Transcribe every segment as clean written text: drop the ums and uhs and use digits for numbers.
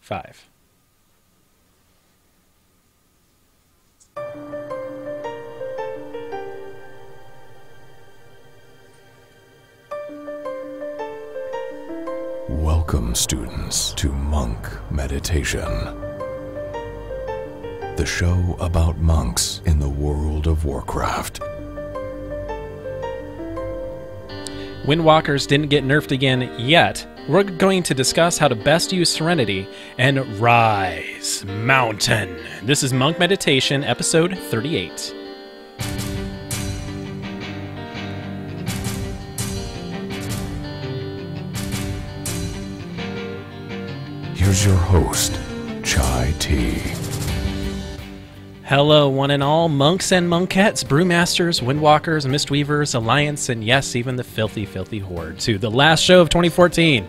5. Welcome, students, to Monk Meditation, the show about monks in the world of Warcraft. Windwalkers didn't get nerfed again yet. We're going to discuss how to best use Serenity and Rise Mountain. This is Monk Meditation, episode 38. Here's your host, Chai T. Hello, one and all, monks and monkettes, brewmasters, windwalkers, mistweavers, alliance, and yes, even the filthy, filthy horde, to the last show of 2014.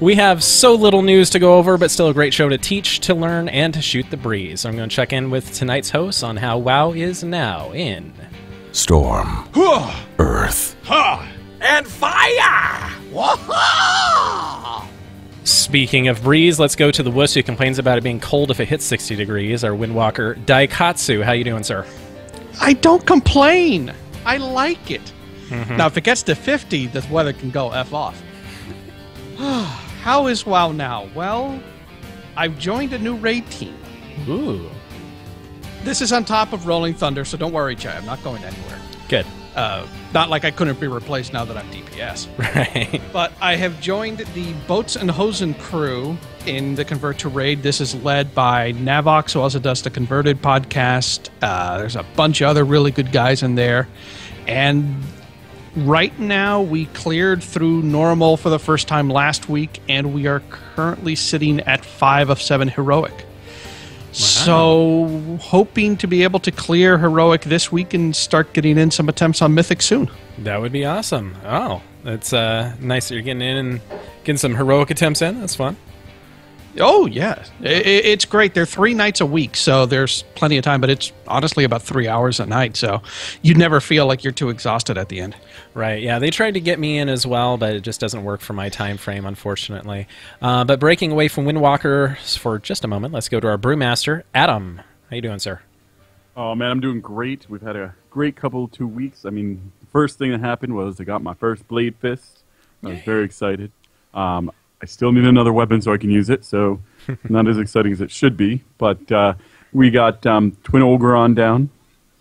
We have so little news to go over, but still a great show to teach, to learn, and to shoot the breeze. I'm going to check in with tonight's hosts on how WoW is now in Storm, Earth, and fire! Whoa-ha! Speaking of breeze, let's go to the wuss who complains about it being cold if it hits 60 degrees, our windwalker, Daikatsu. How you doing, sir? I don't complain. I like it. Now, if it gets to 50, the weather can go F off. How is WoW now? Well, I've joined a new raid team. Ooh. This is on top of Rolling Thunder, so don't worry, Chai. I'm not going anywhere. Good. Not like I couldn't be replaced now that I'm DPS. Right. But I have joined the Boats and Hosen crew in the Convert to Raid. This is led by Navox, who also does the Converted podcast. There's a bunch of other really good guys in there. And right now, we cleared through normal for the first time last week, and we are currently sitting at 5 of 7 heroic. So, hoping to be able to clear heroic this week and start getting in some attempts on mythic soon. That would be awesome. Oh, that's nice that you're getting in and getting some heroic attempts in. That's fun. Oh, yeah. It's great. They're 3 nights a week, so there's plenty of time, but it's honestly about 3 hours a night, so you never feel like you're too exhausted at the end. Right, yeah. They tried to get me in as well, but it just doesn't work for my time frame, unfortunately. But breaking away from Windwalkers for just a moment, let's go to our brewmaster, Adam. How you doing, sir? Oh, man, I'm doing great. We've had a great couple 2 weeks. I mean, the first thing that happened was I got my first Blade Fist. I was very excited. I still need another weapon so I can use it, so not as exciting as it should be. But we got Twin Ogeron down.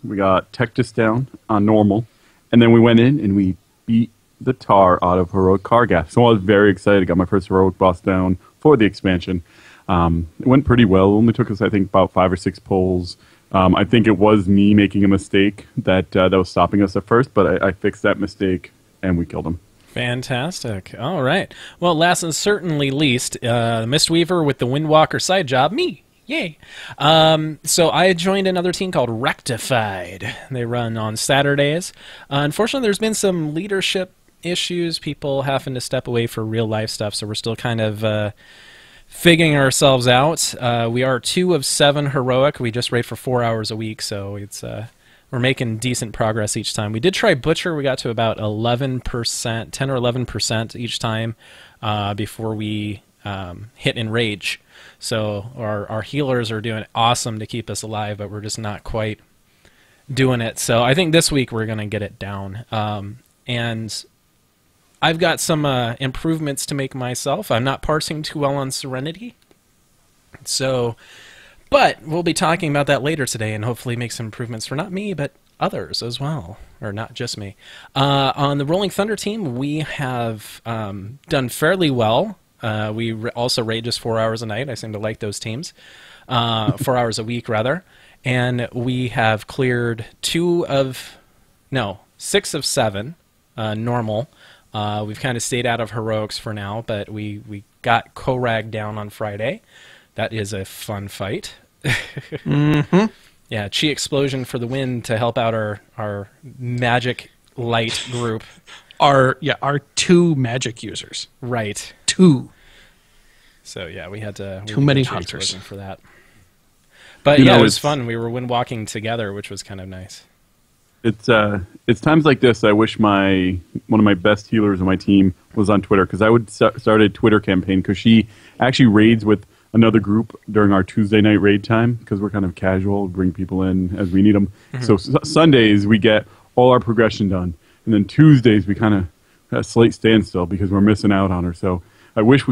We got Tectus down on normal. And then we went in and we beat the tar out of Heroic Kargath. So I was very excited. Got my first Heroic boss down for the expansion. It went pretty well. It only took us, I think, about 5 or 6 pulls. I think it was me making a mistake that was stopping us at first, but I fixed that mistake and we killed him. Fantastic. All right. Well, last and certainly least, Mistweaver with the Windwalker side job, me. Yay. So I joined another team called Rectified. They run on Saturdays. Unfortunately, there's been some leadership issues, people having to step away for real life stuff, so we're still kind of figuring ourselves out. We are 2 of 7 heroic. We just raid for 4 hours a week, so it's we're making decent progress each time. We did try Butcher. We got to about 11%, 10 or 11% each time before we hit Enrage. So our healers are doing awesome to keep us alive, but we're just not quite doing it. So I think this week we're going to get it down. And I've got some improvements to make myself. I'm not parsing too well on Serenity. So... But we'll be talking about that later today and hopefully make some improvements for not me, but others as well, or not just me. On the Rolling Thunder team, we have done fairly well. We also raid just 4 hours a night. I seem to like those teams. 4 hours a week, rather. And we have cleared 6 of 7 normal. We've kind of stayed out of heroics for now, but we got Korag down on Friday. That is a fun fight. Mm-hmm. Yeah, Chi Explosion for the win to help out our magic light group. Our 2 magic users. Right. 2. So yeah, we had to too many Chi hunters Explosion for that. But yeah, it was fun. We were windwalking together, which was kind of nice. It's times like this I wish one of my best healers on my team was on Twitter, because I would start a Twitter campaign, because she actually raids with another group during our Tuesday night raid time because we're kind of casual, bring people in as we need them. So Sundays we get all our progression done, and then Tuesdays we kind of at a slight standstill because we're missing out on her. So I wish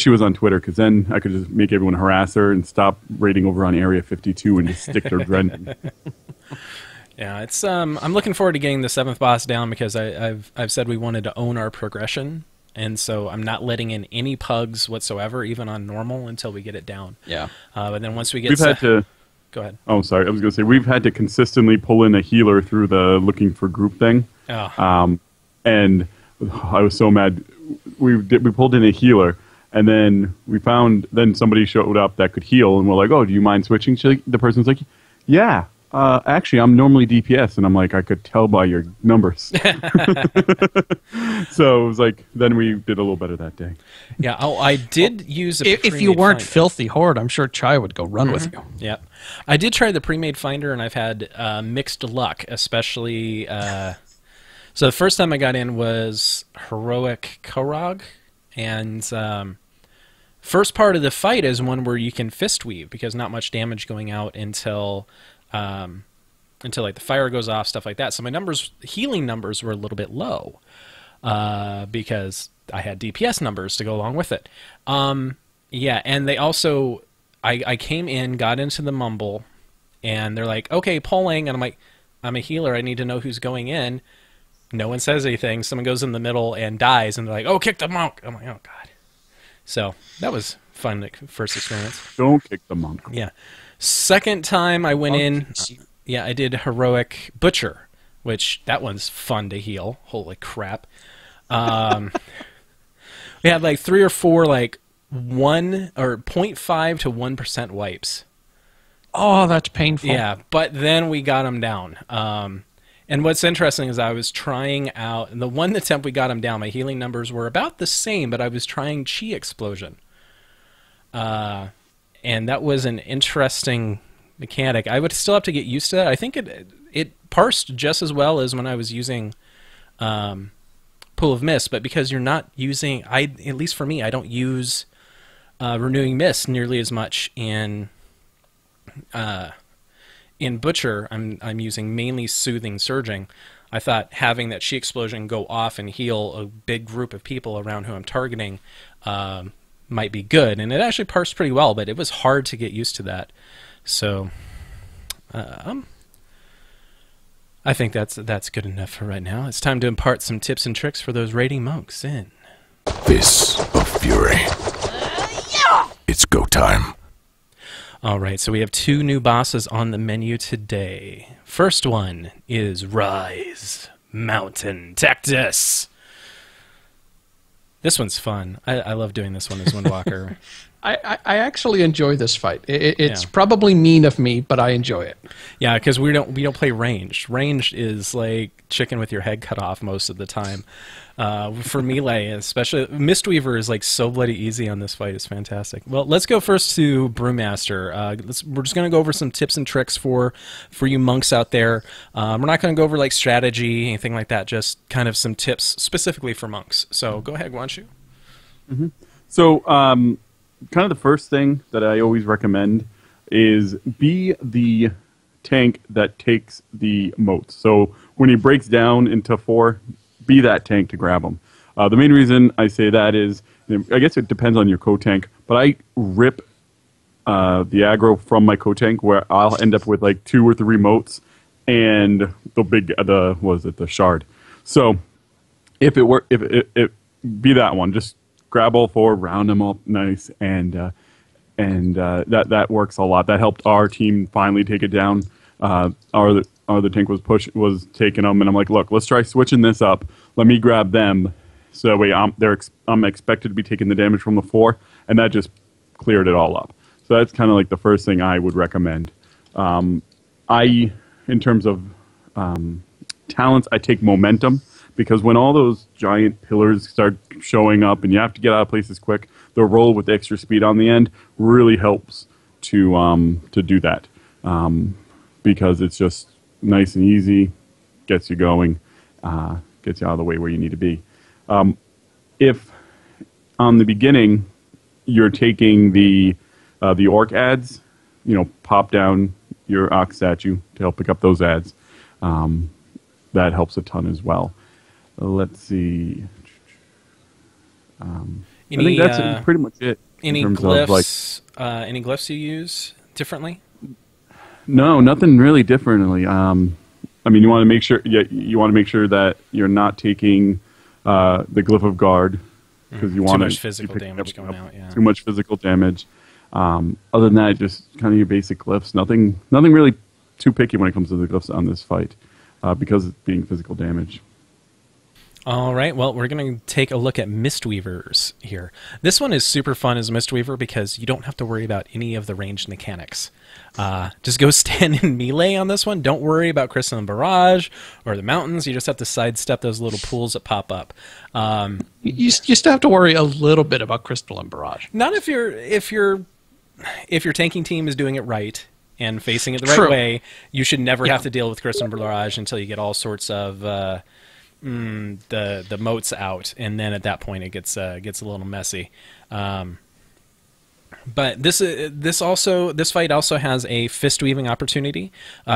she was on Twitter because then I could just make everyone harass her and stop raiding over on Area 52 and just stick to Drenton. Yeah, it's I'm looking forward to getting the 7th boss down because I've said we wanted to own our progression, and so I'm not letting in any pugs whatsoever, even on normal, until we get it down. Yeah. But then once we get, We've had to. Go ahead. Oh, sorry. I was going to say we've had to consistently pull in a healer through the looking for group thing. Oh. And I was so mad. We pulled in a healer, and then we found somebody showed up that could heal, and we're like, "Oh, do you mind switching?" The person's like, "Yeah, actually, I'm normally DPS," and I'm like, "I could tell by your numbers." So it was like, then we did a little better that day. Yeah. Oh, I did use a If you pre-made weren't finder. Filthy Horde, I'm sure Chai would go run with you. Yep. I did try the pre-made finder, and I've had mixed luck, especially. So the first time I got in was Heroic Korog, and first part of the fight is one where you can fist weave because not much damage going out until like the fire goes off, stuff like that. So my healing numbers were a little bit low because I had DPS numbers to go along with it. Yeah, and they also, I came in, got into the mumble, and they're like, "Okay, polling," and I'm like, "I'm a healer. I need to know who's going in." No one says anything. Someone goes in the middle and dies, and they're like, "Oh, kick the monk." I'm like, "Oh God." So that was fun, like, first experience. Don't kick the monk. Yeah. Second time I went in, I did Heroic Butcher, which that one's fun to heal. Holy crap. We had like 3 or 4 like 1 or 0.5 to 1% wipes. Oh, that's painful. Yeah, but then we got them down. And what's interesting is I was trying out, and the one attempt we got him down, my healing numbers were about the same, but I was trying Chi Explosion. And that was an interesting mechanic. I would still have to get used to that. I think it parsed just as well as when I was using Pool of Mist, but because you're not using, at least for me, I don't use Renewing Mist nearly as much in Butcher. I'm using mainly Soothing Surging. I thought having that Chi Explosion go off and heal a big group of people around who I'm targeting might be good, and it actually parsed pretty well, but it was hard to get used to that. So I think that's good enough for right now. It's time to impart some tips and tricks for those raiding monks in Fist of Fury. It's go time. All right, so we have 2 new bosses on the menu today. First one is Rise Mountain Tectus. This one's fun. I love doing this one as Windwalker. I actually enjoy this fight. It's probably mean of me, but I enjoy it. Yeah, because we don't play ranged. Ranged is like chicken with your head cut off most of the time. For melee, especially Mistweaver is like so bloody easy on this fight. It's fantastic. Well, let's go first to Brewmaster. We're just gonna go over some tips and tricks for you monks out there. We're not gonna go over like strategy, anything like that. Just kind of some tips specifically for monks. So go ahead, Guanshu. Mm-hmm. So, kind of the first thing that I always recommend is be the tank that takes the motes. So when he breaks down into 4, be that tank to grab him. The main reason I say that is, I guess it depends on your co-tank, but I rip the aggro from my co-tank where I'll end up with like 2 or 3 motes and the shard. So if be that one, just grab all 4, round them up nice, and that works a lot. That helped our team finally take it down. Our other tank was taking them, and I'm like, look, let's try switching this up. Let me grab them, so that way I'm expected to be taking the damage from the 4, and that just cleared it all up. So that's kind of like the first thing I would recommend. In terms of talents, I take momentum. Because when all those giant pillars start showing up and you have to get out of places quick, the roll with the extra speed on the end really helps to do that. Because it's just nice and easy, gets you going, gets you out of the way where you need to be. If on the beginning you're taking the the orc ads, pop down your ox statue to help pick up those ads. That helps a ton as well. Let's see. I think that's pretty much it. Any in terms glyphs? Of, like, any glyphs you use differently? No, nothing really differently. You want to make sure. Yeah, you want to make sure that you're not taking the glyph of guard because you want too much physical damage going out. Yeah. Too much physical damage. Other than that, just kind of your basic glyphs. Nothing really too picky when it comes to the glyphs on this fight because it's being physical damage. All right, well, we're going to take a look at Mistweavers here. This one is super fun as a Mistweaver because you don't have to worry about any of the ranged mechanics. Just go stand in melee on this one. Don't worry about Crystalline Barrage or the mountains. You just have to sidestep those little pools that pop up. You still have to worry a little bit about Crystalline Barrage. Not if your tanking team is doing it right and facing it the right True. way. You should never have to deal with Crystalline Barrage until you get all sorts of the moats out, and then at that point it gets a little messy. But this fight also has a fist weaving opportunity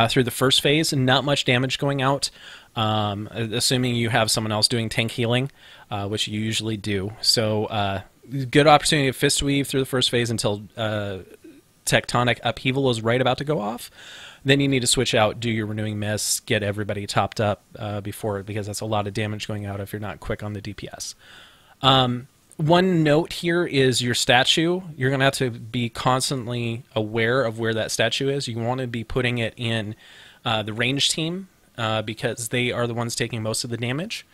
through the first phase, and not much damage going out, assuming you have someone else doing tank healing, which you usually do. So good opportunity to fist weave through the first phase until tectonic upheaval is right about to go off. Then you need to switch out, do your renewing mist, get everybody topped up because that's a lot of damage going out if you're not quick on the DPS. One note here is your statue. You're going to have to be constantly aware of where that statue is. You want to be putting it in the range team because they are the ones taking most of the damage.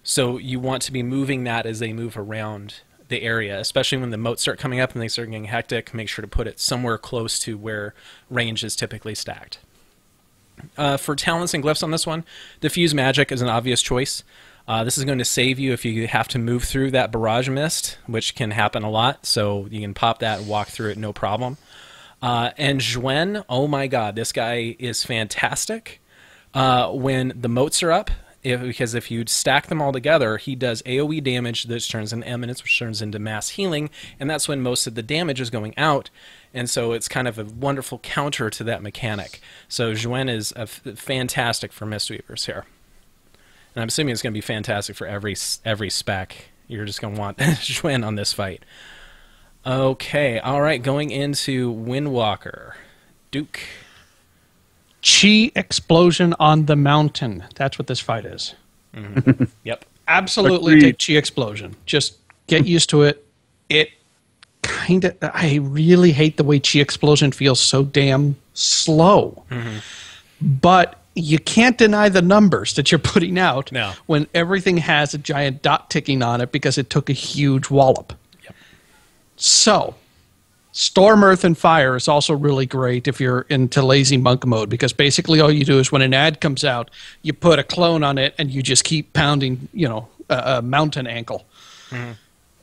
So you want to be moving that as they move around the area, especially when the moats start coming up and they start getting hectic. Make sure to put it somewhere close to where range is typically stacked. For talents and glyphs on this one, Diffuse Magic is an obvious choice. This is going to save you if you have to move through that barrage mist, which can happen a lot, so you can pop that and walk through it no problem. And Zhuen, oh my god, this guy is fantastic when the moats are up. Because if you stack them all together, he does AoE damage that turns into eminence, which turns into mass healing, and that's when most of the damage is going out, and so it's kind of a wonderful counter to that mechanic. So Zhuen is fantastic for Mistweavers here. And I'm assuming it's going to be fantastic for every spec. You're just going to want Zhuen on this fight. Okay, alright, going into Windwalker. Duke. Chi explosion on the mountain. That's what this fight is. Mm-hmm. Yep. Absolutely Agreed. take Chi explosion. Just get used to it. I really hate the way Chi explosion feels so damn slow. Mm-hmm. But you can't deny the numbers that you're putting out when everything has a giant dot ticking on it because it took a huge wallop. Yep. So, Storm, Earth, and Fire is also really great if you're into lazy monk mode because basically all you do is when an ad comes out, you put a clone on it and you just keep pounding, a mountain ankle. Mm-hmm.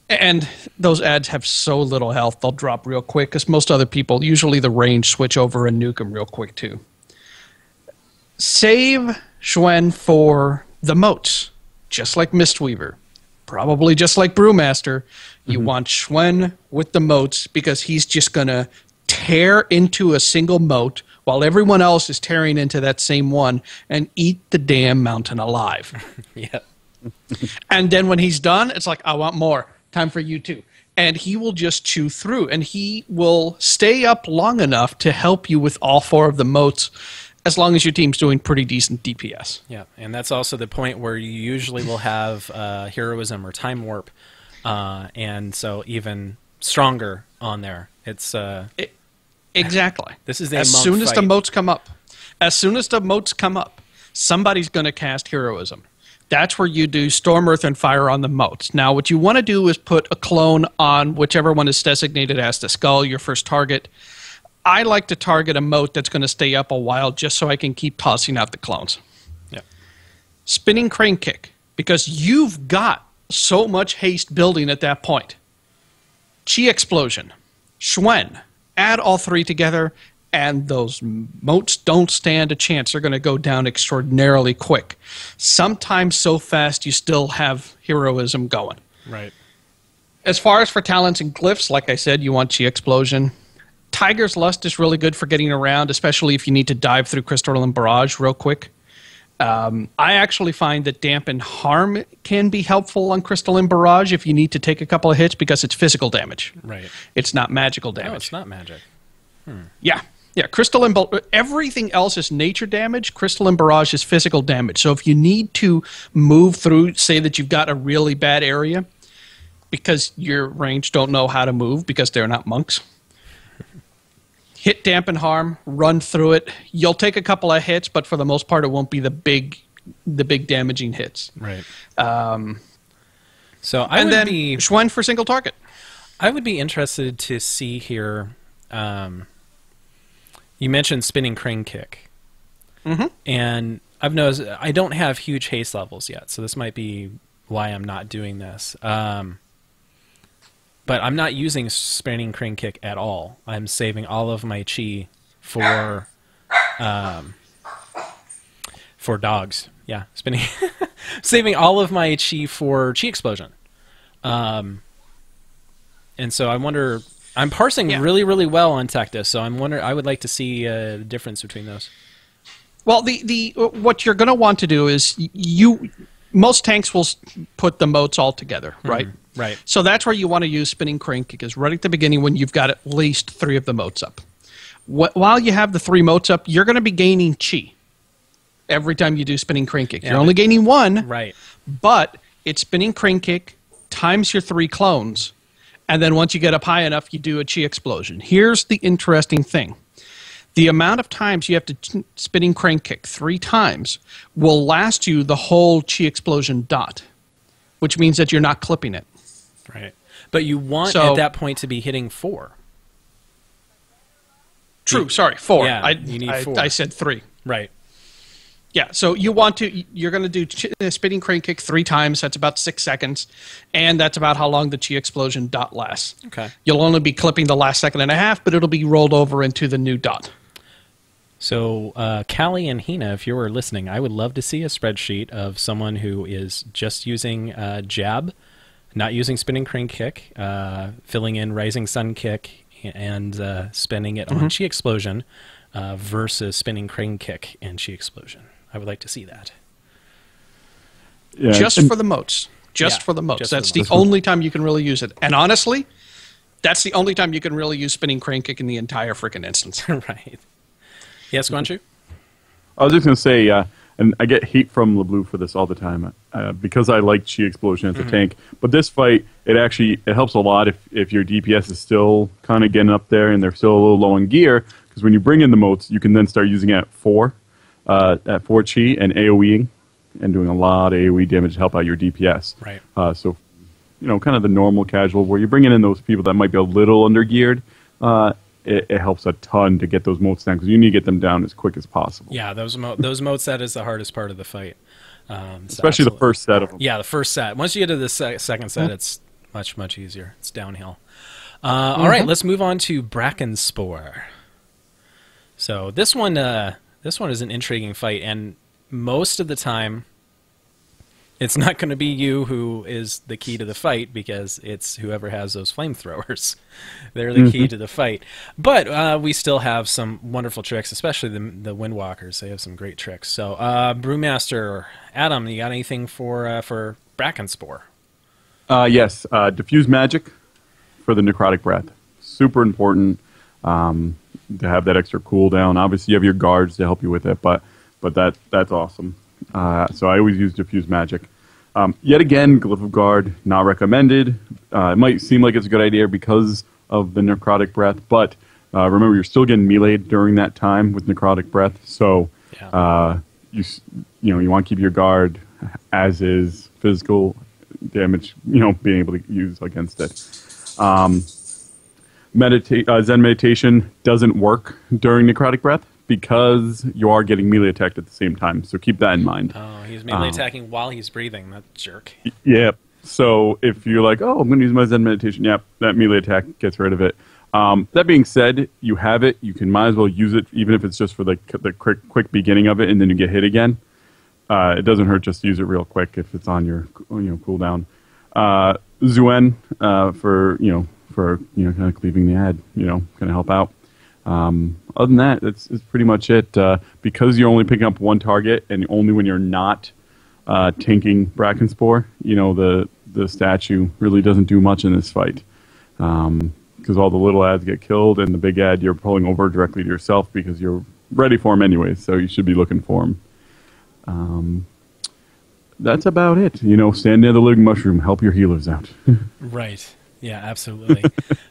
And those ads have so little health, they'll drop real quick because most other people, usually the range, switch over and nuke them real quick too. Save Zhuen for the moats, just like Mistweaver. Probably just like Brewmaster, you want Zhuen with the moats because he's just going to tear into a single moat while everyone else is tearing into that same one and eat the damn mountain alive. Yep. And then when he's done, it's like, I want more. Time for you too. And he will just chew through, and he will stay up long enough to help you with all four of the moats as long as your team's doing pretty decent DPS. Yeah, and that's also the point where you usually will have heroism or time warp, and so even stronger on there. It's exactly. This is the as soon as the moats come up. As soon as the moats come up, somebody's going to cast heroism. That's where you do Storm, Earth, and Fire on the moats. Now, what you want to do is put a clone on whichever one is designated as the skull, your first target. I like to target a moat that's going to stay up a while just so I can keep tossing out the clones. Yeah. Spinning Crane Kick, because you've got so much haste building at that point. Chi Explosion, Zhuen, add all three together, and those moats don't stand a chance. They're going to go down extraordinarily quick. Sometimes so fast you still have heroism going. Right. As far as for talents and glyphs, like I said, you want Chi Explosion. Tiger's Lust is really good for getting around, especially if you need to dive through Crystalline Barrage real quick. I actually find that Dampen Harm can be helpful on Crystalline Barrage if you need to take a couple of hits because it's physical damage. Right. It's not magical damage. No, it's not magic. Yeah. Yeah, everything else is nature damage. Crystalline Barrage is physical damage. So if you need to move through, say that you've got a really bad area because your range don't know how to move because they're not monks, hit Dampen Harm, run through it. You'll take a couple of hits, but for the most part, it won't be the big damaging hits. Right. So I would be Schwen for single target. I would be interested to see here. You mentioned spinning crane kick, and I've noticed I don't have huge haste levels yet, so this might be why I'm not doing this. But I'm not using spinning crane kick at all. I'm saving all of my chi for dogs. Yeah, spinning, saving all of my chi for chi explosion. And so I wonder. I'm parsing really, really well on Tectus, so I would like to see the difference between those. Well, the what you're going to want to do is most tanks will put the motes all together, right? Right. So that's where you want to use spinning crane kick is right at the beginning when you've got at least 3 of the motes up. While you have the 3 motes up, you're going to be gaining chi every time you do spinning crane kick. You're only gaining 1, right? But it's spinning crane kick times your 3 clones. And then once you get up high enough, you do a chi explosion. Here's the interesting thing. The amount of times you have to spinning crane kick 3 times will last you the whole chi explosion dot, which means that you're not clipping it. Right. But you want at that point to be hitting 4. True, sorry, 4. Yeah, you need 4. I said 3. Right. Yeah, so you're going to do spinning crane kick 3 times. That's about 6 seconds, and that's about how long the chi explosion dot lasts. Okay. You'll only be clipping the last 1.5 seconds, but it'll be rolled over into the new dot. So, Callie and Hina, if you were listening, I would love to see a spreadsheet of someone who is just using jab, not using spinning crane kick, filling in rising sun kick, and spending it on chi explosion versus spinning crane kick and chi explosion. I would like to see that. Yeah, just for the motes. Just for the motes. That's the only time you can really use it. And honestly, that's the only time you can really use spinning crane kick in the entire freaking instance. Right. Yes, Guanshu? I was just going to say, and I get hate from LeBlue for this all the time because I like Chi Explosion as a tank. But this fight, it helps a lot if your DPS is still kind of getting up there and they're still a little low in gear. Because when you bring in the motes, you can then start using it at 4 Chi and AoEing and doing a lot of AoE damage to help out your DPS. Right. So, kind of the normal casual where you're bringing in those people that might be a little under-geared, it helps a ton to get those motes down because you need to get them down as quick as possible. Yeah, those motes, that is the hardest part of the fight. Especially the first set of them. Yeah, the first set. Once you get to the second set, it's much, much easier. It's downhill. All right, let's move on to Brackenspore. So this one is an intriguing fight, and most of the time, it's not going to be you who is the key to the fight because it's whoever has those flamethrowers. They're the key to the fight. But we still have some wonderful tricks, especially the Windwalkers. They have some great tricks. So, Brewmaster Adam, you got anything for Brackenspore? Yes, diffuse magic for the necrotic breath. Super important to have that extra cooldown. Obviously, you have your guards to help you with it, but that's awesome. So I always use diffuse magic. Yet again, Glyph of Guard, not recommended. It might seem like it's a good idea because of the necrotic breath, but remember, you're still getting meleeed during that time with necrotic breath. So you want to keep your guard as is, physical damage, being able to use against it. Zen meditation doesn't work during necrotic breath because you are getting melee attacked at the same time. So keep that in mind. Oh, he's melee attacking while he's breathing. That jerk. Yeah. So if you're like, I'm going to use my Zen meditation, that melee attack gets rid of it. That being said, you have it. You might as well use it, even if it's just for the quick beginning of it, and then you get hit again. It doesn't hurt just to use it real quick if it's on your cooldown. Zuen for kind of cleaving the ad, kind of help out. Other than that, it's pretty much it. Because you're only picking up one target, and only when you're not tanking Brackenspore, the statue really doesn't do much in this fight. Because all the little ads get killed, and the big ad you're pulling over directly to yourself because you're ready for him anyways, so you should be looking for him. That's about it. Stand near the living mushroom, help your healers out. Right. Yeah, absolutely.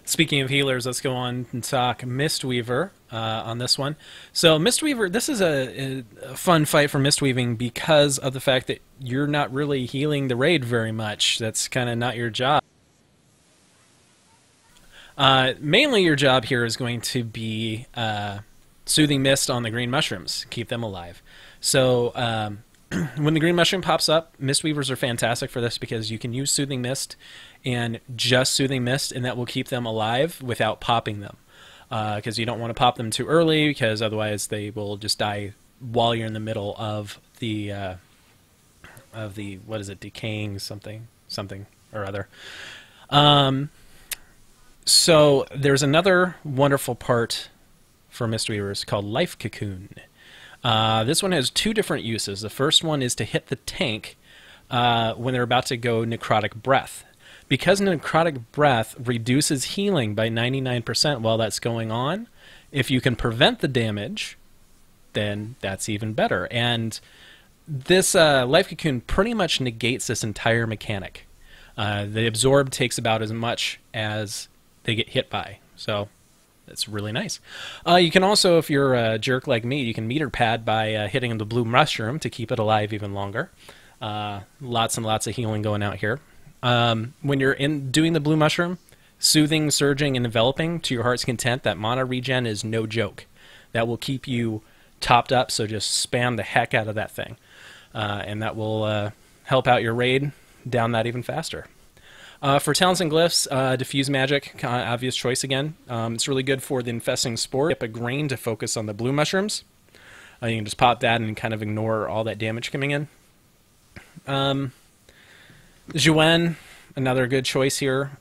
Speaking of healers, let's go on and talk Mistweaver on this one. So Mistweaver, this is a fun fight for Mistweaving because of the fact that you're not really healing the raid very much. That's kind of not your job. Mainly your job here is going to be Soothing Mist on the green mushrooms. Keep them alive. So when the green mushroom pops up, Mistweavers are fantastic for this because you can use Soothing Mist and just Soothing Mist, and that will keep them alive without popping them. Because you don't want to pop them too early, because otherwise they will just die while you're in the middle of the what is it, decaying something or other. So there's another wonderful part for Mistweavers called Life Cocoon. This one has two different uses. The first one is to hit the tank when they're about to go Necrotic Breath. Because Necrotic Breath reduces healing by 99% while that's going on, if you can prevent the damage, then that's even better. And this Life Cocoon pretty much negates this entire mechanic. The Absorb takes about as much as they get hit by. So that's really nice. You can also, if you're a jerk like me, you can meter pad by hitting the blue mushroom to keep it alive even longer. Lots and lots of healing going out here. When you're doing the blue mushroom, soothing, surging, and enveloping to your heart's content, that mana regen is no joke. That will keep you topped up, so just spam the heck out of that thing. And that will help out your raid down that even faster. For Talents and Glyphs, Diffuse Magic, obvious choice again. It's really good for the Infesting Spore. Skip a grain to focus on the blue mushrooms. You can just pop that and kind of ignore all that damage coming in. Juen, another good choice here.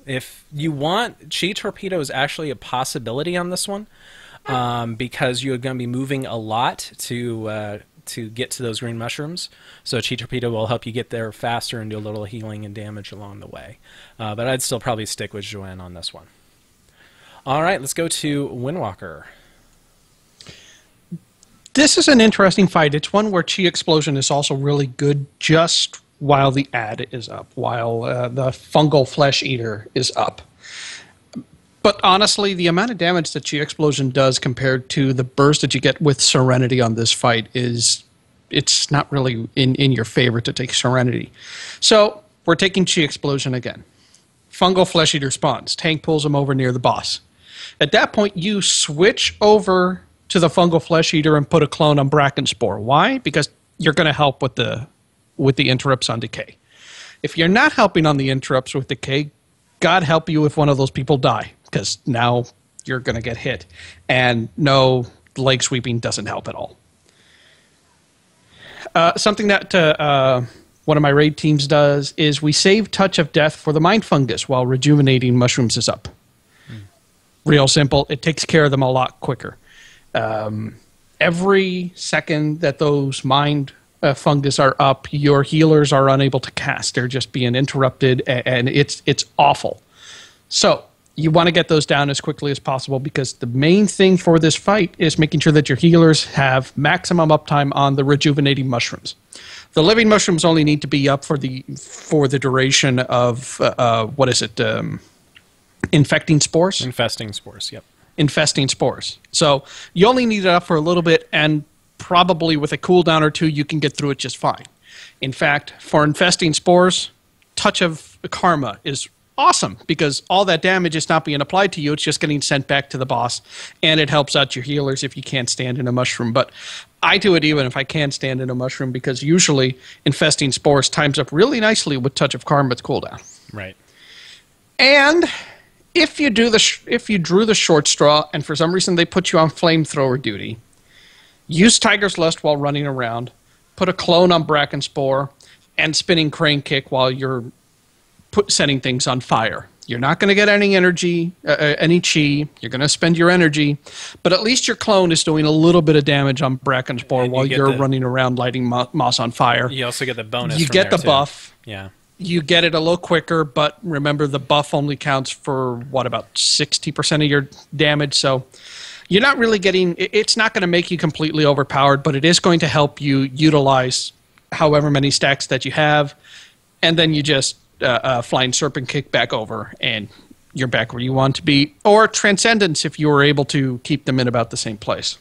If you want, Chi Torpedo is actually a possibility on this one because you're going to be moving a lot to get to those green mushrooms. So Chi Torpedo will help you get there faster and do a little healing and damage along the way. But I'd still probably stick with Juen on this one. All right, let's go to Windwalker. This is an interesting fight. It's one where Chi Explosion is also really good just while the ad is up, while the Fungal Flesh Eater is up. But honestly, the amount of damage that Chi Explosion does compared to the burst that you get with Serenity on this fight it's not really in your favor to take Serenity. So we're taking Chi Explosion again. Fungal Flesh Eater spawns. Tank pulls him over near the boss. At that point, you switch over to the Fungal Flesh Eater and put a clone on Brackenspore. Why? Because you're going to help with the interrupts on decay. If you're not helping on the interrupts with decay, God help you if one of those people die, because now you're going to get hit. And no, leg sweeping doesn't help at all. Something that one of my raid teams does is we save Touch of Death for the Mind Fungus while Rejuvenating Mushrooms is up. Real simple. It takes care of them a lot quicker. Every second that those Mind Fungus are up, your healers are unable to cast. They're just being interrupted, and it's awful. So you want to get those down as quickly as possible because the main thing for this fight is making sure that your healers have maximum uptime on the Rejuvenating Mushrooms. The living mushrooms only need to be up for the duration of infecting spores? Infesting spores, yep. Infesting spores. So you only need it up for a little bit, and probably with a cooldown or two, you can get through it just fine. In fact, for infesting spores, Touch of Karma is awesome because all that damage is not being applied to you. It's just getting sent back to the boss, and it helps out your healers if you can't stand in a mushroom. But I do it even if I can't stand in a mushroom because usually infesting spores times up really nicely with Touch of Karma's cooldown. Right. And if you drew the short straw and for some reason they put you on flamethrower duty, use Tiger's Lust while running around, put a clone on Brackenspore, and spinning Crane Kick while you're setting things on fire. You're not going to get any energy, any chi. You're going to spend your energy, but at least your clone is doing a little bit of damage on Brackenspore while you're running around lighting moss on fire. You also get the bonus. You get the buff. Yeah. You get it a little quicker, but remember the buff only counts for, what, about 60% of your damage. So you're not really getting – it's not going to make you completely overpowered, but it is going to help you utilize however many stacks that you have, and then you just flying serpent kick back over, and you're back where you want to be. Or Transcendence if you were able to keep them in about the same place.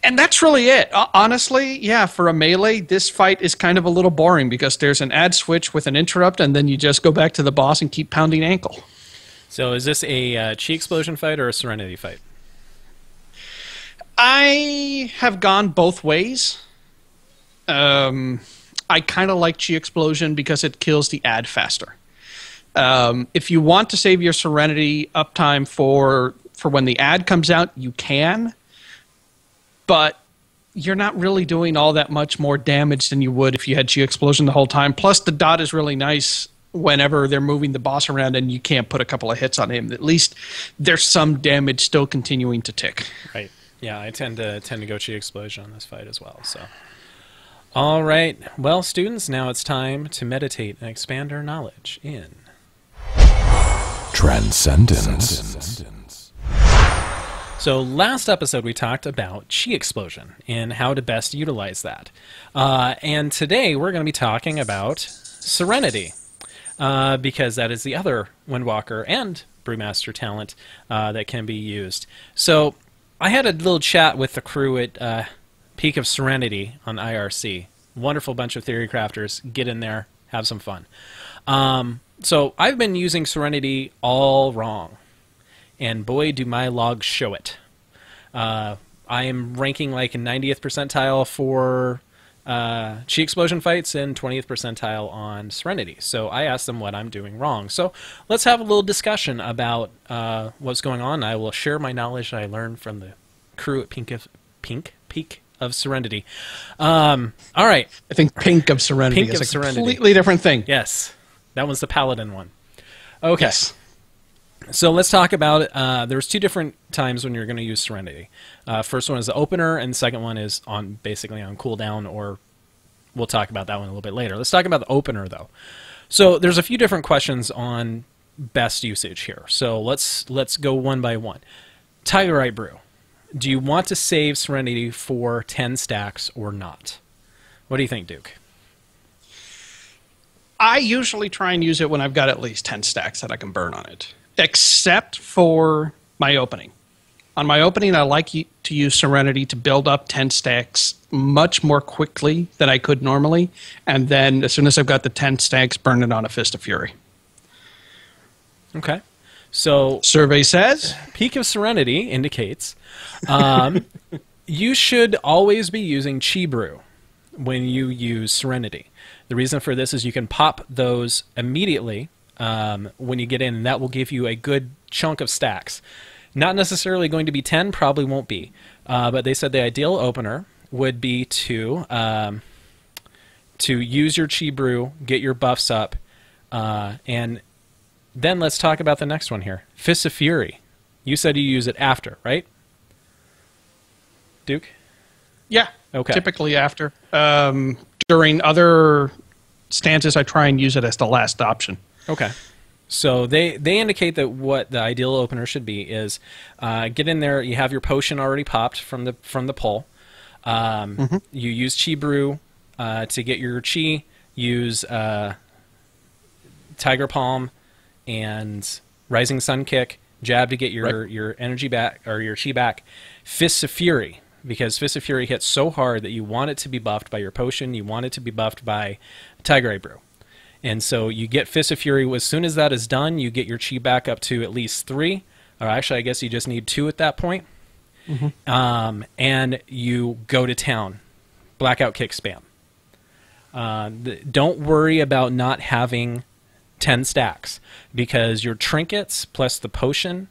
And that's really it. Honestly, yeah, for a melee, this fight is kind of a little boring because there's an add switch with an interrupt, and then you just go back to the boss and keep pounding ankle. So is this a Chi Explosion fight or a Serenity fight? I have gone both ways. I kind of like Chi Explosion because it kills the ad faster. If you want to save your Serenity uptime for when the ad comes out, you can. But you're not really doing all that much more damage than you would if you had Chi Explosion the whole time. Plus, the dot is really nice whenever they're moving the boss around and you can't put a couple of hits on him. At least there's some damage still continuing to tick. Right. Yeah, I tend to go Chi Explosion on this fight as well. So, all right. Well, students, now it's time to meditate and expand our knowledge in Transcendence. So last episode we talked about Chi Explosion and how to best utilize that. And today we're going to be talking about Serenity, because that is the other Windwalker and Brewmaster talent that can be used. So I had a little chat with the crew at Peak of Serenity on IRC. Wonderful bunch of theory crafters. Get in there, have some fun. So I've been using Serenity all wrong. And boy, do my logs show it. I am ranking like a 90th percentile for Chi Explosion fights and 20th percentile on Serenity. So I asked them what I'm doing wrong. So let's have a little discussion about what's going on. I will share my knowledge I learned from the crew at Peak of Serenity. All right. I think Pink of Serenity Pink is of a Serenity. completely different thing. Yes. That was the Paladin one. Okay. Yes. So let's talk about, there's two different times when you're going to use Serenity. First one is the opener, and the second one is basically on cooldown, or we'll talk about that one a little bit later. Let's talk about the opener, though. So there's a few different questions on best usage here. So let's go one by one. Tigerite Brew. Do you want to save Serenity for 10 stacks or not? What do you think, Duke? I usually try and use it when I've got at least 10 stacks that I can burn on it. Except for my opening. On my opening, I like to use Serenity to build up 10 stacks much more quickly than I could normally, and then as soon as I've got the 10 stacks, burn it on a Fist of Fury. Okay. So survey says Peak of Serenity indicates you should always be using Chi Brew when you use Serenity. The reason for this is you can pop those immediately when you get in, and that will give you a good chunk of stacks. Not necessarily going to be 10, probably won't be. But they said the ideal opener would be to use your Chi Brew, get your buffs up, and then let's talk about the next one here. Fist of Fury. You said you use it after, right? Duke? Yeah. Okay. Typically after. During other stances, I try and use it as the last option. Okay. So they indicate that what the ideal opener should be is get in there. You have your potion already popped from the pull. You use Chi Brew to get your Chi. Use Tiger Palm and Rising Sun Kick. Jab to get your energy back or your Chi back. Fists of Fury, because Fist of Fury hits so hard that you want it to be buffed by your potion. You want it to be buffed by Tigerite Brew. And so you get Fist of Fury. As soon as that is done, you get your Chi back up to at least 3. Or actually, I guess you just need 2 at that point. And you go to town. Blackout Kick spam. Don't worry about not having 10 stacks, because your trinkets plus the potion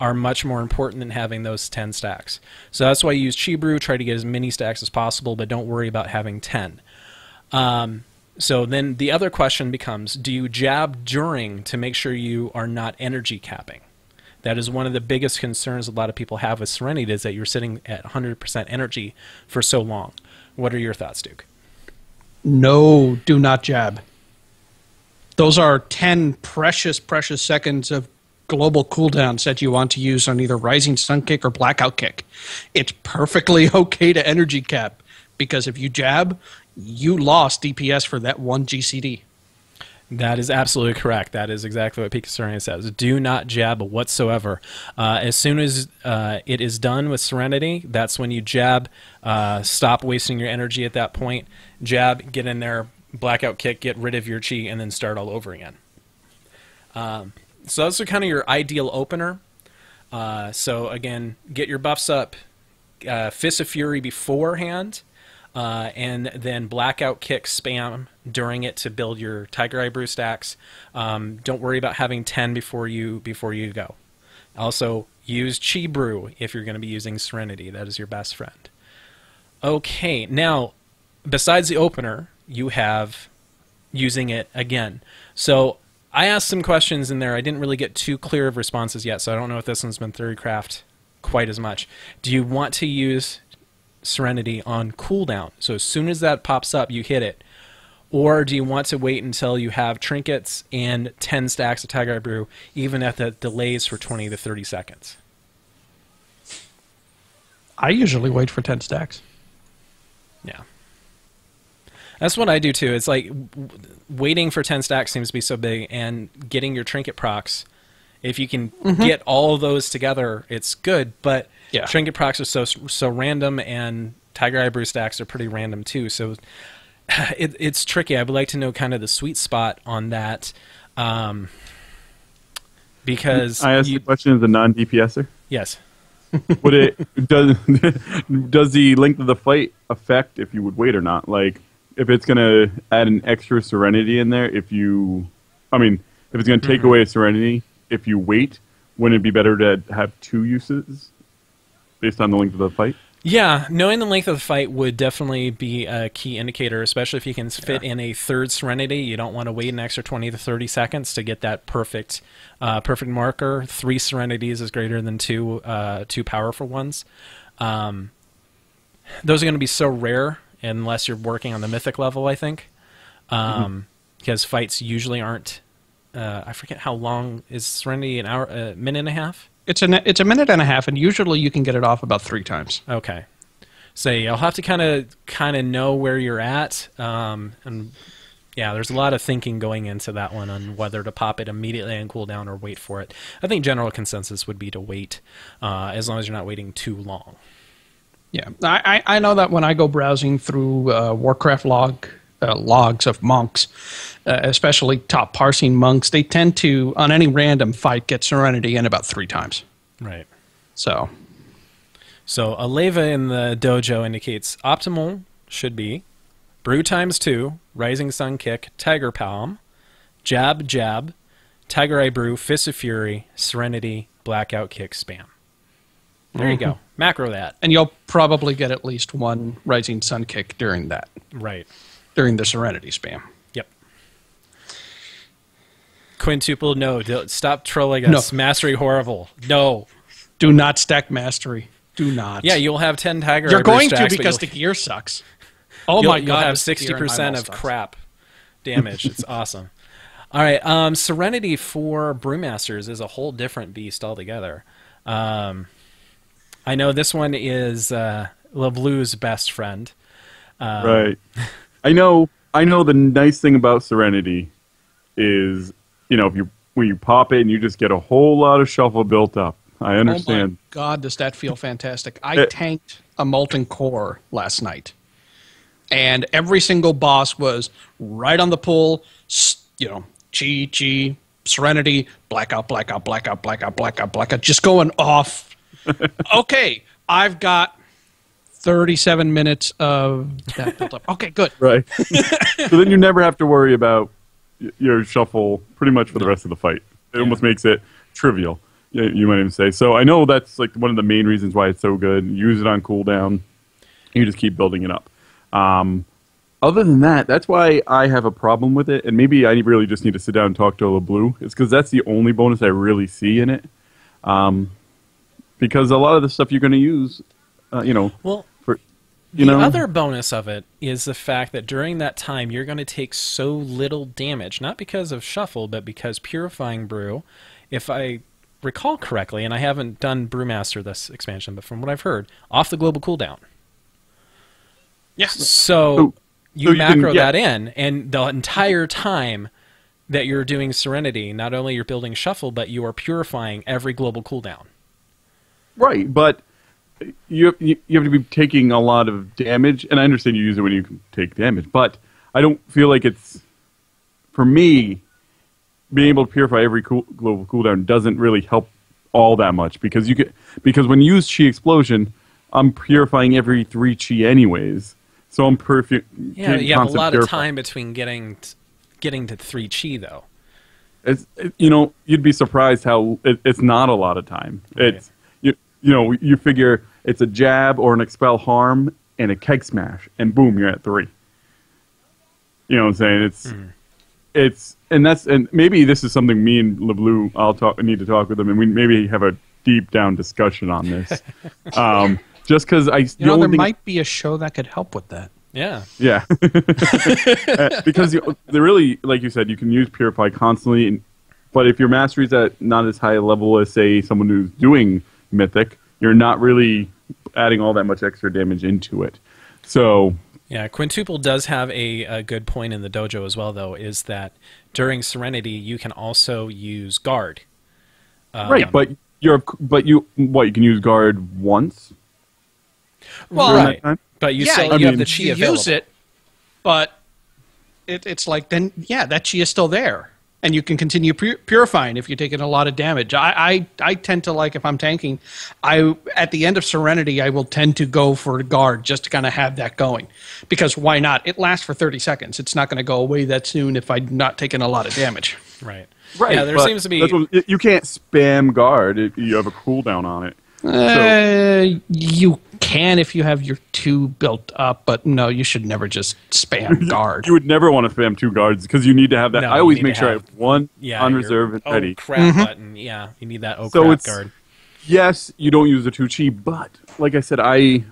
are much more important than having those 10 stacks. So that's why you use Chi Brew. Try to get as many stacks as possible, but don't worry about having 10. So then the other question becomes, do you jab during to make sure you are not energy capping? That is one of the biggest concerns a lot of people have with Serenity, is that you're sitting at 100% energy for so long. What are your thoughts, Duke? No, do not jab. Those are 10 precious, precious seconds of global cooldowns that you want to use on either Rising Sun Kick or Blackout Kick. It's perfectly okay to energy cap, because if you jab, you lost DPS for that one GCD. That is absolutely correct. That is exactly what Peak Serenity says. Do not jab whatsoever. As soon as it is done with Serenity, that's when you jab. Stop wasting your energy at that point. Jab, get in there, Blackout Kick, get rid of your chi, and then start all over again. So those are kind of your ideal opener. So again, get your buffs up, Fist of Fury beforehand, and then Blackout Kick spam during it to build your Tiger Eye Brew stacks. Don't worry about having 10 before you go. Also, use Chi Brew if you're going to be using Serenity. That is your best friend. Okay, now, besides the opener, you have using it again. So I asked some questions in there. I didn't really get too clear of responses yet, so I don't know if this one's been theorycraft quite as much. Do you want to use Serenity on cooldown? So as soon as that pops up, you hit it. Or do you want to wait until you have trinkets and 10 stacks of Tiger Eye Brew, even at the delays for 20 to 30 seconds? I usually wait for 10 stacks. Yeah. That's what I do too. It's like waiting for 10 stacks seems to be so big, and getting your trinket procs, if you can get all of those together, it's good, but yeah, trinket procs are so random, and Tiger Eye Brew stacks are pretty random too, so it's tricky. I would like to know kind of the sweet spot on that, because I asked the question as a non-DPSer. Yes. Would it does the length of the fight affect if you would wait or not? Like, if it's going to add an extra Serenity in there, if it's going to take away a Serenity, if you wait, wouldn't it be better to have 2 uses based on the length of the fight? Yeah, knowing the length of the fight would definitely be a key indicator, especially if you can fit in a third Serenity. You don't want to wait an extra 20 to 30 seconds to get that perfect marker. 3 Serenities is greater than 2 powerful ones. Those are going to be so rare unless you're working on the mythic level, I think, because fights usually aren't. I forget how long is Serenity, an hour, a minute and a half. It's a minute and a half, and usually you can get it off about 3 times. Okay, so you'll have to kind of know where you're at, and yeah, there's a lot of thinking going into that one on whether to pop it immediately and cool down or wait for it. I think general consensus would be to wait, as long as you're not waiting too long. Yeah, I know that when I go browsing through Warcraft logs of monks, especially top parsing monks, they tend to, on any random fight, get Serenity in about 3 times. Right. So Aleva in the dojo indicates optimal should be Brew times 2, Rising Sun Kick, Tiger Palm, Jab, Jab, Tiger Eye Brew, Fist of Fury, Serenity, Blackout Kick, Spam. There you go. Macro that. And you'll probably get at least 1 Rising Sun Kick during that. Right. During the Serenity spam. Yep. Quintuple, no. Stop trolling us. No. Mastery horrible. No. Do not stack Mastery. Do not. Yeah, you'll have 10 Tiger You're Eye Brew going stacks, to because the gear sucks. Oh my God. You'll have 60% of crap damage. It's awesome. All right. Serenity for Brewmasters is a whole different beast altogether. I know this one is LeBlue's best friend. Right. I know the nice thing about Serenity is, when you pop it and you just get a whole lot of shuffle built up. I understand. Oh my God, does that feel fantastic. I tanked a Molten Core last night. And every single boss was right on the pull, Chi, Serenity, Blackout, Blackout, Blackout, Blackout, Blackout, Blackout, just going off. Okay, I've got 37 minutes of that built up. Okay, good. Right. So then you never have to worry about your shuffle pretty much for the rest of the fight. It almost makes it trivial, you might even say. So I know that's like one of the main reasons why it's so good. Use it on cooldown. You just keep building it up. other than that, that's why I have a problem with it, and maybe I really just need to sit down and talk to LeBlue. It's because that's the only bonus I really see in it. Because a lot of the stuff you're going to use, Well, for the other bonus of it is the fact that during that time you're going to take so little damage, not because of Shuffle, but because Purifying Brew, if I recall correctly, and I haven't done Brewmaster this expansion, but from what I've heard, off the global cooldown. Yes. So you can- macro yeah. that in, and the entire time that you're doing Serenity, not only you're building Shuffle, but you are purifying every global cooldown. Right, but you have to be taking a lot of damage, and I understand you use it when you can take damage, but I don't feel like it's, for me, being able to purify every global cooldown doesn't really help all that much, because when you use Chi Explosion, I'm purifying every 3 Chi anyways, so I'm perfect. Yeah, you have a lot of time between getting to 3 Chi, though. You'd be surprised how it's not a lot of time. Right. It's you figure it's a jab or an expel harm and a keg smash, and boom, you're at 3. You know what I'm saying? And maybe this is something me and LeBlue need to talk with them, and we maybe have a deep down discussion on this. Just because there might be a show that could help with that. Yeah. Yeah. Because they really, like you said, you can use Purify constantly, but if your mastery's at not as high a level as, say, someone who's doing Mythic, you're not really adding all that much extra damage into it. So... Yeah, Quintuple does have a good point in the dojo as well, though, is that during Serenity, you can also use Guard. Right, but you can use Guard once? Well, right. But you still you have the Chi you available. use it, but it's like then that Chi is still there, and you can continue purifying if you're taking a lot of damage. I tend to like, if I'm tanking, at the end of Serenity I will tend to go for Guard just to kind of have that going, because why not? It lasts for 30 seconds. It's not going to go away that soon if I'm not taking a lot of damage. Right. Right. Yeah, there seems to be. You can't spam Guard if you have a cooldown on it. You can if you have your 2 built up, but no, you should never just spam Guard. You would never want to spam 2 guards because you need to have that. No, I always you need make to sure I have- have one on your reserve and ready. Oh crap button. Yeah, you need that So crap it's- Guard. Yes, you don't use the 2 Chi, but like I said, I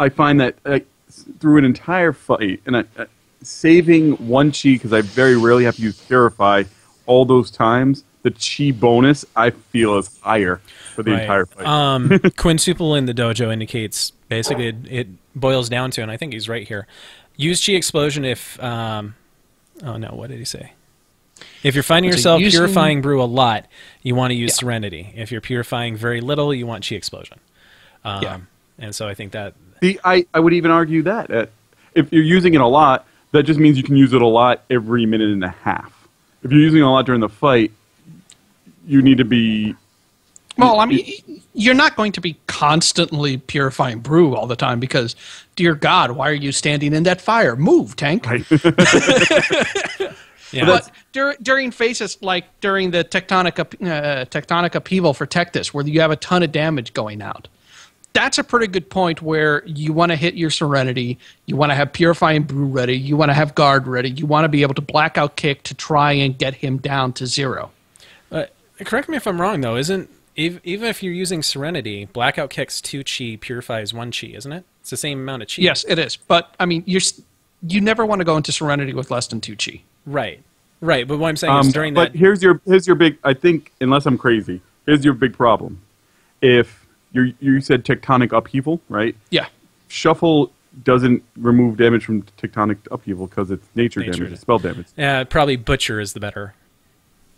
find that through an entire fight, and saving 1 Chi, because I very rarely have to use Purify all those times, the Chi bonus I feel is higher for the entire fight. Quintuple in the dojo indicates basically it boils down to, and I think he's right here. Use Chi Explosion if oh no, what did he say? If you're finding yourself purifying brew a lot, you want to use Serenity. If you're purifying very little, you want Chi Explosion. And so I think that I would even argue that if you're using it a lot, that just means you can use it a lot every minute and a half. If you're using it a lot during the fight, you need to be... Well, I mean, you're not going to be constantly purifying brew all the time because, dear God, why are you standing in that fire? Move, tank. Right. yeah. But during phases like during the tectonic upheaval for Tectus, where you have a ton of damage going out, that's a pretty good point where you want to hit your Serenity, you want to have Purifying Brew ready, you want to have Guard ready, you want to be able to blackout kick to try and get him down to 0. Correct me if I'm wrong, though. Even if you're using Serenity, Blackout Kicks 2 Chi, purifies 1 Chi, isn't it? It's the same amount of Chi. Yes, it is. But, I mean, you never want to go into Serenity with less than 2 Chi. Right. Right, but what I'm saying is during but that... here's your big... I think, unless I'm crazy, here's your big problem. If you said tectonic upheaval, right? Yeah. Shuffle doesn't remove damage from tectonic upheaval because it's nature damage, it's spell damage. Yeah, probably Butcher is the better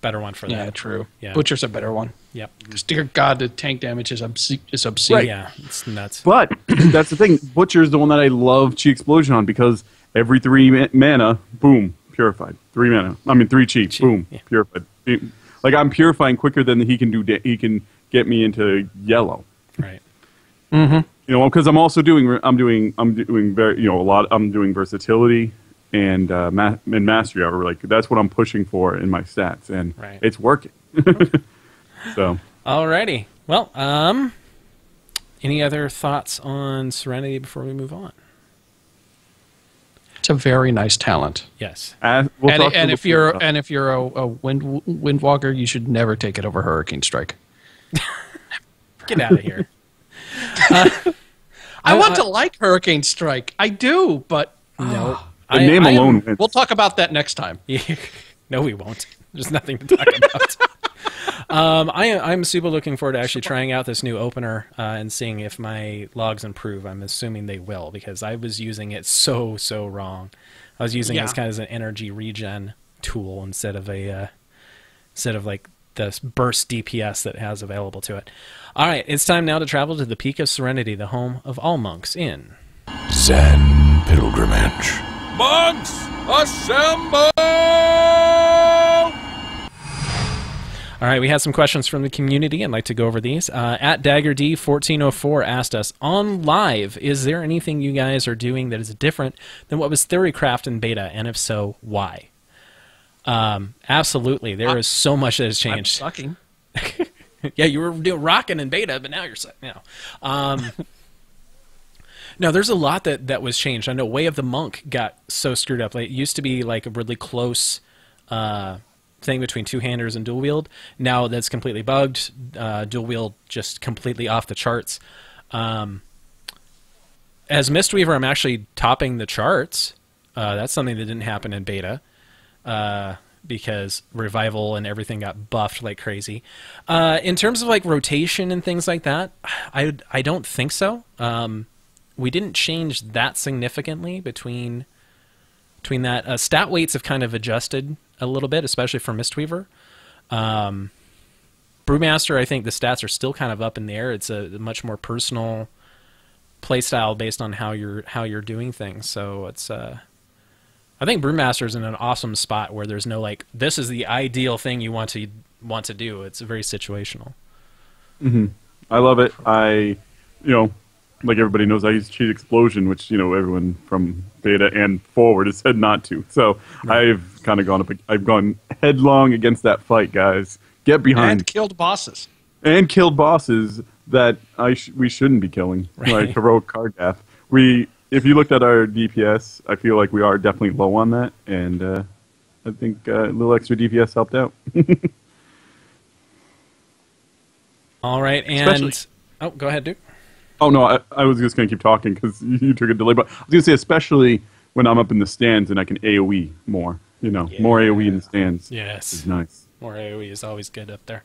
one for that. Yeah, true. Yeah. Butcher's a better one. Yep. Because, dear God, the tank damage is obscene. Right. Yeah, it's nuts. But that's the thing. Butcher's the one that I love Chi Explosion on because every 3 mana, boom, purified. 3 mana. I mean 3 Chi, boom, purified. Like I'm purifying quicker than he can do. He can get me into yellow. Right. You know, because I'm also doing very a lot. I'm doing versatility and mastery. Like that's what I'm pushing for in my stats, and it's working. So. Alrighty. Well, any other thoughts on Serenity before we move on? It's a very nice talent. Yes. We'll talk And to if you're a windwalker, you should never take it over Hurricane Strike. Get out of here. I want to like Hurricane Strike. I do, but No. the name alone wins. we'll talk about that next time. No, we won't. There's nothing to talk about. I'm super looking forward to actually trying out this new opener and seeing if my logs improve. I'm assuming they will, because I was using it so wrong. I was using it as kind of as an energy regen tool instead of like the burst DPS that it has available to it. All right, it's time now to travel to the Peak of Serenity, the home of all monks in Zen pilgrimage. Monks, assemble! All right, we had some questions from the community. I'd like to go over these. At DaggerD1404 asked us, on live, is there anything you guys are doing that is different than what was Theorycraft in beta? And if so, why? Absolutely. There is so much that has changed. I'm sucking. Yeah, you were rocking in beta, but now you're sucking now. No, there's a lot that was changed. I know Way of the Monk got so screwed up. Like, it used to be like a really close thing between two-handers and dual wield. Now that's completely bugged. Dual wield just completely off the charts. As Mistweaver, I'm actually topping the charts. That's something that didn't happen in beta because Revival and everything got buffed like crazy. In terms of like rotation and things like that, I don't think so. We didn't change that significantly between that. Stat weights have kind of adjusted a little bit, especially for Mistweaver. Brewmaster, I think the stats are still kind of up in the air. It's a much more personal playstyle based on how you're doing things. So it's I think Brewmaster's in an awesome spot where there's no like, this is the ideal thing you want to do. It's very situational. Mm-hmm. I love it. Like everybody knows, I use Cheat Explosion, which everyone from beta and forward has said not to. So right. I've kind of gone headlong against that fight, guys. Get behind. And killed bosses. And killed bosses that we shouldn't be killing, right. Like heroic card death. If you looked at our DPS, I feel like we are definitely low on that, and I think a little extra DPS helped out. All right, and go ahead, Duke. Oh, no, I was just going to keep talking because you took a delay. But I was going to say, especially when I'm up in the stands and I can AoE more. More AoE in the stands. Yes. Is nice. More AoE is always good up there.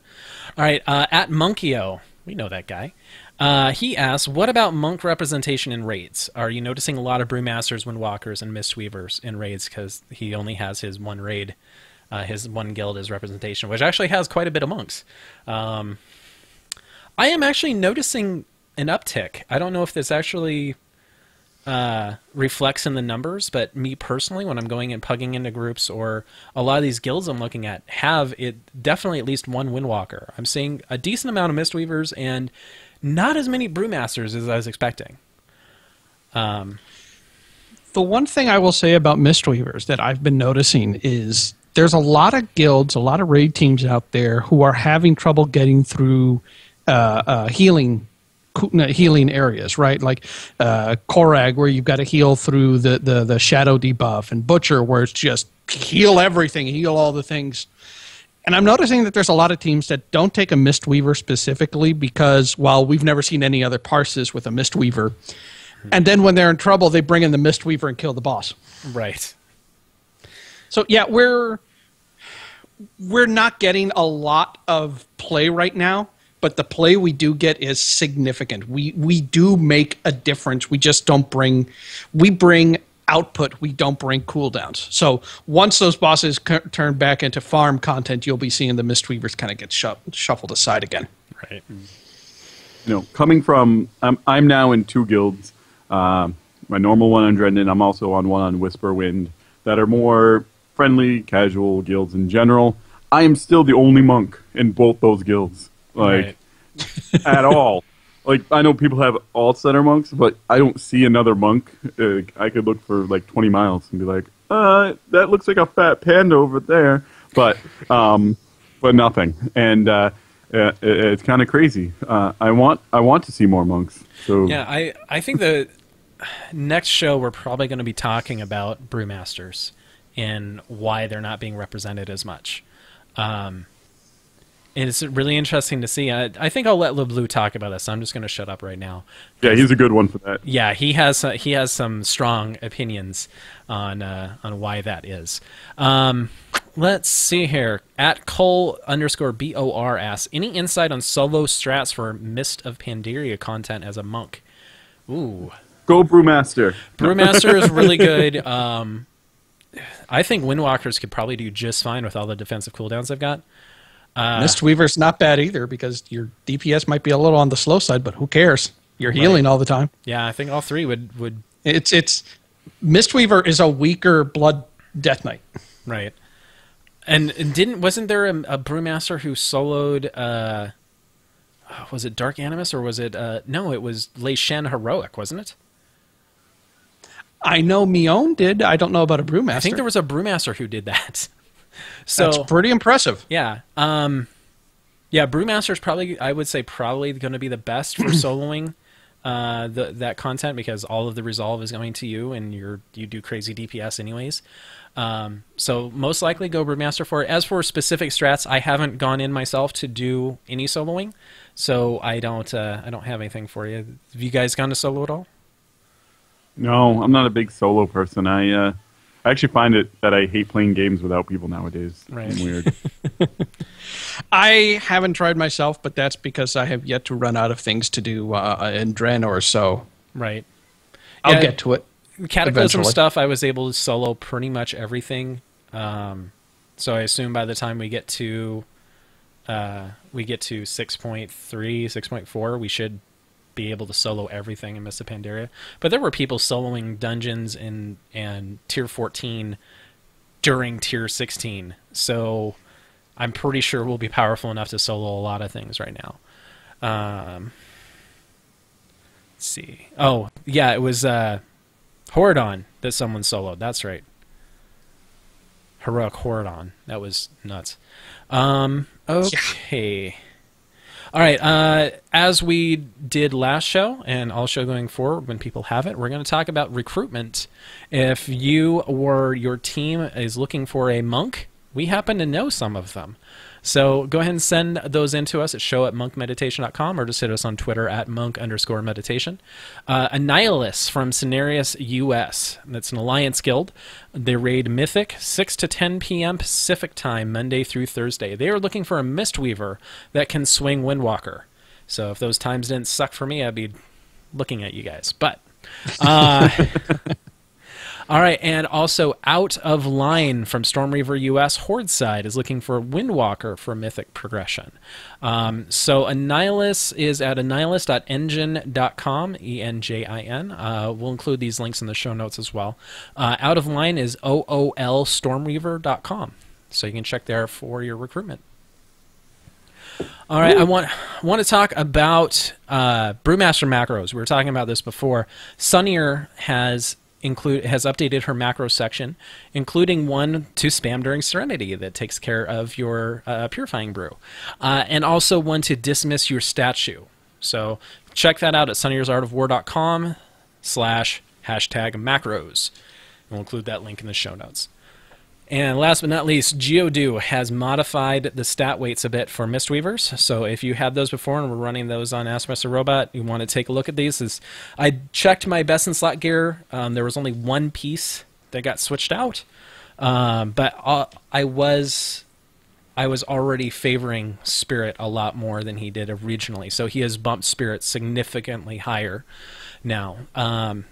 All right, at Monkio, we know that guy. He asks, what about monk representation in raids? Are you noticing a lot of Brewmasters, Windwalkers, and Mistweavers in raids? Because he only has his one raid, his one guild as representation, which actually has quite a bit of monks. I am actually noticing an uptick. I don't know if this actually reflects in the numbers, but me personally, when I'm going and pugging into groups, or a lot of these guilds I'm looking at have it definitely at least one Windwalker. I'm seeing a decent amount of Mistweavers and not as many Brewmasters as I was expecting. The one thing I will say about Mistweavers that I've been noticing is there's a lot of guilds, a lot of raid teams out there who are having trouble getting through healing areas, right? Like Korag, where you've got to heal through the shadow debuff, and Butcher, where it's just heal everything, heal all the things. And I'm noticing that there's a lot of teams that don't take a Mistweaver specifically because, while we've never seen any other parses with a Mistweaver, and then when they're in trouble, they bring in the Mistweaver and kill the boss. Right. So yeah, we're not getting a lot of play right now. But the play we do get is significant. We do make a difference. We just don't bring output. We don't bring cooldowns. So once those bosses turn back into farm content, you'll be seeing the Mistweavers kind of get shuffled aside again. Right. Coming from, I'm now in 2 guilds. My normal one on Dredden. I'm also on one on Whisperwind that are more friendly, casual guilds in general. I am still the only monk in both those guilds. Like, right. At all. Like, I know people have alts that are monks, but I don't see another monk. I could look for, 20 miles and be like, that looks like a fat panda over there. But nothing. And it's kind of crazy. I want to see more monks. So yeah, I think next show we're probably going to be talking about brewmasters and why they're not being represented as much. And it's really interesting to see. I think I'll let LeBlue talk about this. I'm just going to shut up right now. Yeah, he's a good one for that. Yeah, he has some strong opinions on why that is. Let's see here. At Cole_BOR asks, any insight on solo strats for Mist of Pandaria content as a monk? Ooh. Go Brewmaster. Brewmaster is really good. I think Windwalkers could probably do just fine with all the defensive cooldowns they've got. Mistweaver's not bad either because your DPS might be a little on the slow side, but who cares? You're healing all the time. Yeah, I think all three would. It's Mistweaver is a weaker Blood Death Knight. Right. And wasn't there a Brewmaster who soloed? Was it Dark Animus or was it? No, it was Lei Shen Heroic, wasn't it? I know Mion did. I don't know about a Brewmaster. I think there was a Brewmaster who did that. So that's pretty impressive. Yeah. Yeah, Brewmaster's probably, I would say, probably going to be the best for soloing that content because all of the resolve is going to you and you do crazy DPS anyways. So most likely go Brewmaster for it. As for specific strats, I haven't gone in myself to do any soloing, so I don't have anything for you. Have you guys gone to solo at all? No, I'm not a big solo person. I actually find it that I hate playing games without people nowadays. Right. It's weird. I haven't tried myself, but that's because I have yet to run out of things to do in Draenor, so Right. I'll get to it. Cataclysm eventually. stuff, I was able to solo pretty much everything. So I assume by the time we get to 6.3, 6.4, we should be able to solo everything in Mist of Pandaria. But there were people soloing dungeons and tier 14 during tier 16. So I'm pretty sure we'll be powerful enough to solo a lot of things right now. Let's see. Oh, yeah, it was Horadon that someone soloed. That's right. Heroic Horadon. That was nuts. Okay. All right. As we did last show and all show going forward when people have it, we're going to talk about recruitment. If you or your team is looking for a monk, we happen to know some of them. So go ahead and send those in to us at show@monkmeditation.com or just hit us on Twitter at monk_meditation. Annihilus from Cenarius US. That's an Alliance guild. They raid Mythic 6 to 10 p.m. Pacific time, Monday through Thursday. They are looking for a Mistweaver that can swing Windwalker. So if those times didn't suck for me, I'd be looking at you guys. But all right, and also Out of Line from Stormreaver US Horde side is looking for Windwalker for Mythic progression. So Annihilus is at annihilus.engine.com, ENJIN. We'll include these links in the show notes as well. Out of Line is oolstormreaver.com, so you can check there for your recruitment. All right, I want to talk about Brewmaster macros. We were talking about this before. Sunnier has updated her macro section, including one to spam during Serenity that takes care of your purifying brew, and also one to dismiss your statue. So check that out at sunnyersartofwar.com/#macros. And we'll include that link in the show notes. And last but not least, Geodo has modified the stat weights a bit for Mistweavers. So if you had those before and were running those on Ask Robot, you want to take a look at these. I checked my best in slot gear. There was only one piece that got switched out. But I was already favoring Spirit a lot more than he did originally. So he has bumped Spirit significantly higher now.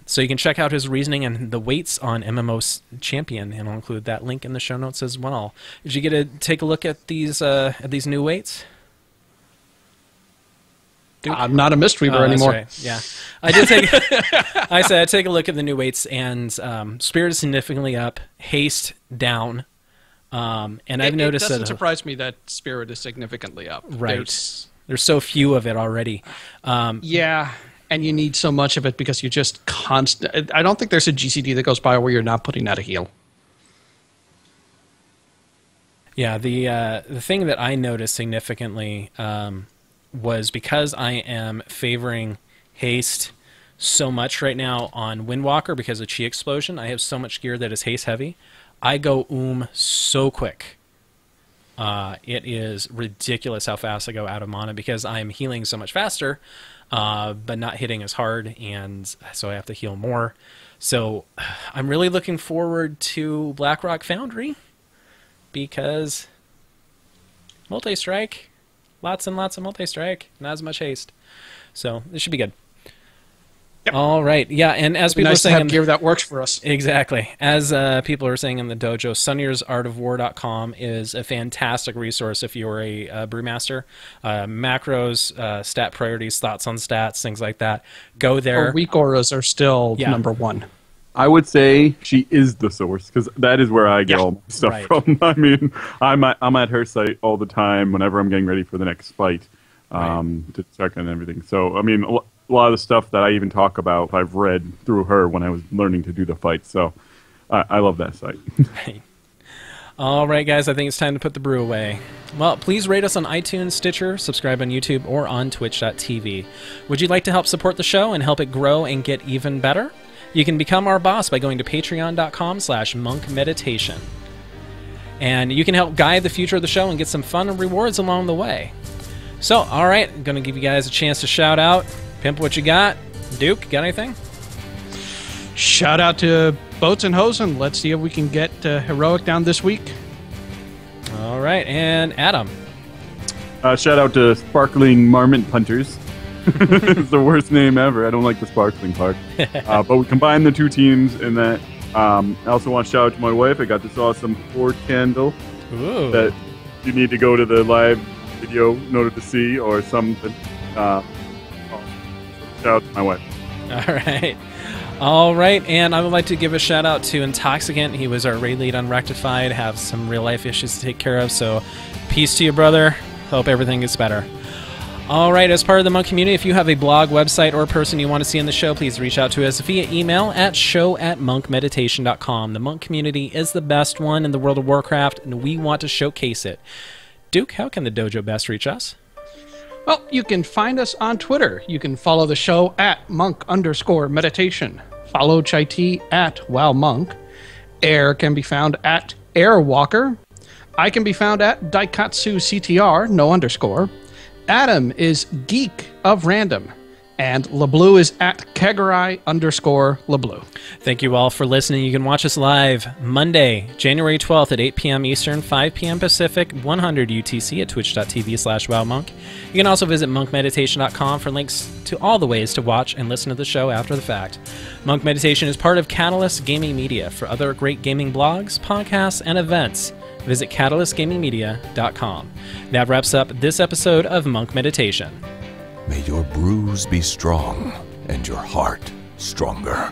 So you can check out his reasoning and the weights on MMO Champion, and I'll include that link in the show notes as well. Did you get to take a look at these new weights? I'm not a Mistweaver anymore. That's right. Yeah, I did take. I said I'd take a look at the new weights, and Spirit is significantly up, haste down, and I've noticed it doesn't that surprise me that Spirit is significantly up. Right. There's so few of it already. Yeah. And you need so much of it because you just constant. I don't think there's a GCD that goes by where you're not putting out a heal. Yeah, the thing that I noticed significantly was because I am favoring haste so much right now on Windwalker because of Chi Explosion. I have so much gear that is haste heavy. I go so quick. It is ridiculous how fast I go out of mana because I'm healing so much faster, but not hitting as hard, and so I have to heal more. So I'm really looking forward to Blackrock Foundry because multi-strike, lots and lots of multi-strike, not as much haste. So this should be good. Yep. All right, yeah, and as people are Nice to saying, have gear that works for us. exactly, as people are saying in the dojo, sunnyersartofwar.com is a fantastic resource if you're a brewmaster. Macros, stat priorities, thoughts on stats, things like that. Go there. Weak auras are still number one. I would say she is the source because that is where I get all my stuff from. I mean, I'm at her site all the time whenever I'm getting ready for the next fight to check on everything. So, I mean, a lot of the stuff that I even talk about, I've read through her when I was learning to do the fight. So, I love that site. Right. All right, guys, I think it's time to put the brew away. Well, please rate us on iTunes, Stitcher, subscribe on YouTube, or on twitch.tv. Would you like to help support the show and help it grow and get even better? You can become our boss by going to patreon.com/monkmeditation. And you can help guide the future of the show and get some fun rewards along the way. So, all right, I'm going to give you guys a chance to shout out. Pimp, what you got? Duke, got anything? Shout out to Boats and Hosen. Let's see if we can get Heroic down this week. All right, and Adam. Shout out to Sparkling Marmot Hunters. It's the worst name ever. I don't like the sparkling part. But we combined the two teams in that. I also want to shout out to my wife. I got this awesome Ford candle that you need to go to the live video in order to see or something. Shout out to my wife. All right. All right, and I would like to give a shout out to Intoxicant. He was our raid lead on Rectified, have some real life issues to take care of, so peace to you, brother. Hope everything gets better. All right, as part of the Monk community, if you have a blog, website, or person you want to see in the show, please reach out to us via email at show@monkmeditation.com. The Monk community is the best one in the world of Warcraft, and we want to showcase it. Duke, how can the dojo best reach us? Well, you can find us on Twitter. You can follow the show at monk_meditation. Follow Chai T at WowMonk. Air can be found at Airwalker. I can be found at Daikatsu CTR, no underscore. Adam is Geek of Random. And LeBlue is at Kegarai_LeBlue. Thank you all for listening. You can watch us live Monday, January 12th at 8 p.m. Eastern, 5 p.m. Pacific, 100 UTC at twitch.tv/wowmonk. You can also visit monkmeditation.com for links to all the ways to watch and listen to the show after the fact. Monk Meditation is part of Catalyst Gaming Media. For other great gaming blogs, podcasts, and events, visit catalystgamingmedia.com. That wraps up this episode of Monk Meditation. May your brews be strong and your heart stronger.